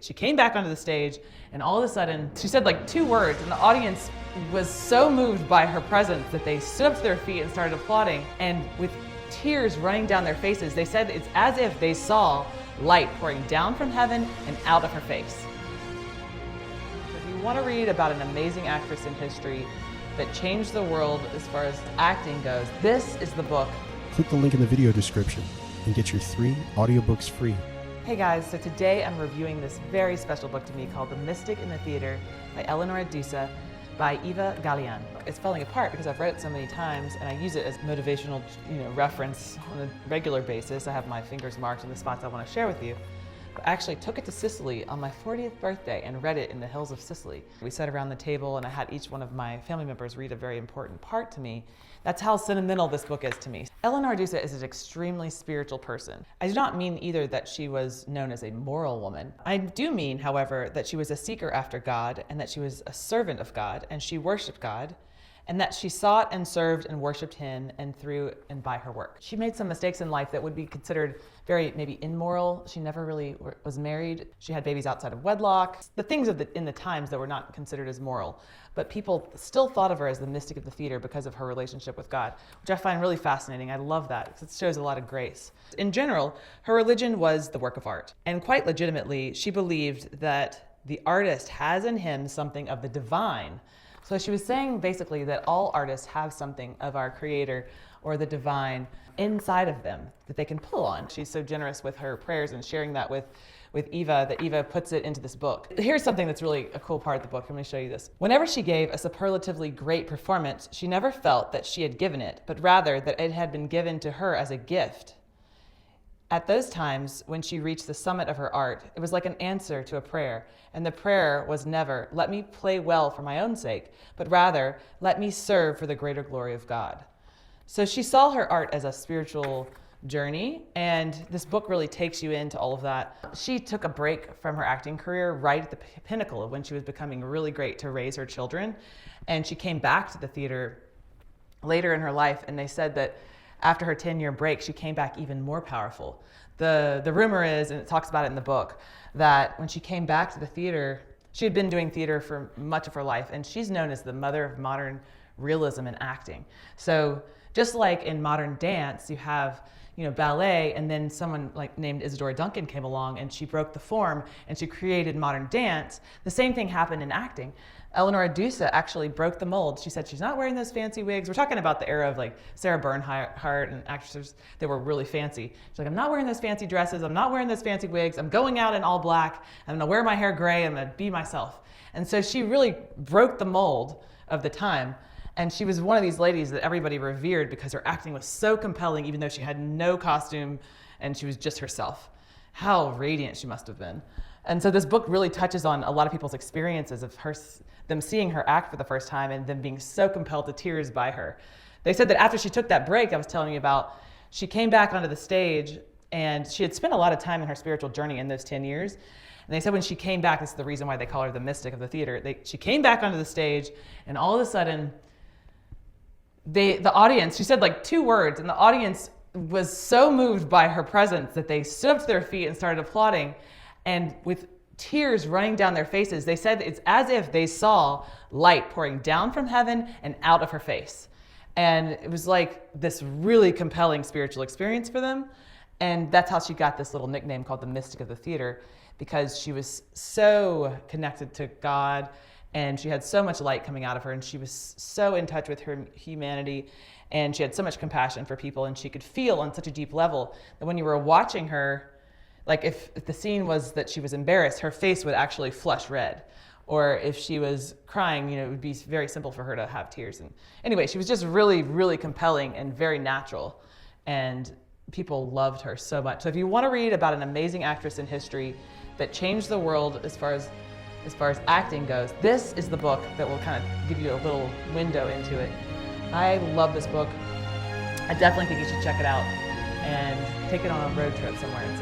She came back onto the stage, and all of a sudden, she said like 2 words, and the audience was so moved by her presence that they stood up to their feet and started applauding. And with tears running down their faces, they said it's as if they saw light pouring down from heaven and out of her face. If you want to read about an amazing actress in history that changed the world as far as acting goes, this is the book. Click the link in the video description and get your 3 audiobooks free. Hey guys, so today I'm reviewing this very special book to me called The Mystic in the Theater by Eleonora Duse by Gallienne. It's falling apart because I've read it so many times and I use it as motivational reference on a regular basis. I have my fingers marked in the spots I want to share with you. But I actually took it to Sicily on my 40th birthday and read it in the hills of Sicily. We sat around the table and I had each one of my family members read a very important part to me. That's how sentimental this book is to me. Eleonora Duse is an extremely spiritual person. I do not mean either that she was known as a moral woman. I do mean, however, that she was a seeker after God and that she was a servant of God and she worshiped God, and that she sought and served and worshiped Him and through and by her work. She made some mistakes in life that would be considered very maybe immoral. She never really was married. She had babies outside of wedlock. The things in the times that were not considered as moral. But people still thought of her as the mystic of the theater because of her relationship with God, which I find really fascinating. I love that because it shows a lot of grace. In general, her religion was the work of art. And quite legitimately, she believed that the artist has in him something of the divine. So she was saying basically that all artists have something of our creator or the divine inside of them that they can pull on. She's so generous with her prayers and sharing that with Eva that Eva puts it into this book. Here's something that's really a cool part of the book. Let me show you this. Whenever she gave a superlatively great performance, she never felt that she had given it, but rather that it had been given to her as a gift. At those times, when she reached the summit of her art, it was like an answer to a prayer. And the prayer was never, let me play well for my own sake, but rather, let me serve for the greater glory of God. So she saw her art as a spiritual journey, and this book really takes you into all of that. She took a break from her acting career right at the pinnacle of when she was becoming really great to raise her children. And she came back to the theater later in her life, and they said that after her 10-year break, she came back even more powerful. The rumor is, and it talks about it in the book, that when she came back to the theater, she had been doing theater for much of her life, and she's known as the mother of modern realism in acting. So just like in modern dance, you have ballet, and then someone like named Isadora Duncan came along and she broke the form and she created modern dance. The same thing happened in acting. Eleonora Duse actually broke the mold. She said she's not wearing those fancy wigs. We're talking about the era of like Sarah Bernhardt and actresses that were really fancy. She's like, I'm not wearing those fancy dresses. I'm not wearing those fancy wigs. I'm going out in all black. I'm gonna wear my hair gray. I'm gonna be myself. And so she really broke the mold of the time. And she was one of these ladies that everybody revered because her acting was so compelling, even though she had no costume and she was just herself. How radiant she must have been. And so this book really touches on a lot of people's experiences of them seeing her act for the first time and them being so compelled to tears by her. They said that after she took that break I was telling you about, she came back onto the stage and she had spent a lot of time in her spiritual journey in those 10 years. And they said when she came back, this is the reason why they call her the mystic of the theater, she came back onto the stage and all of a sudden, the audience, she said like 2 words, and the audience was so moved by her presence that they stood up to their feet and started applauding. And with tears running down their faces, they said it's as if they saw light pouring down from heaven and out of her face. And it was like this really compelling spiritual experience for them. And that's how she got this little nickname called the Mystic of the Theater, because she was so connected to God and she had so much light coming out of her, and she was so in touch with her humanity, and she had so much compassion for people, and she could feel on such a deep level that when you were watching her, like if the scene was that she was embarrassed, her face would actually flush red. Or if she was crying, it would be very simple for her to have tears. And anyway, she was just really, really compelling and very natural. And people loved her so much. So if you want to read about an amazing actress in history that changed the world as far as acting goes, this is the book that will kind of give you a little window into it. I love this book. I definitely think you should check it out and take it on a road trip somewhere. It's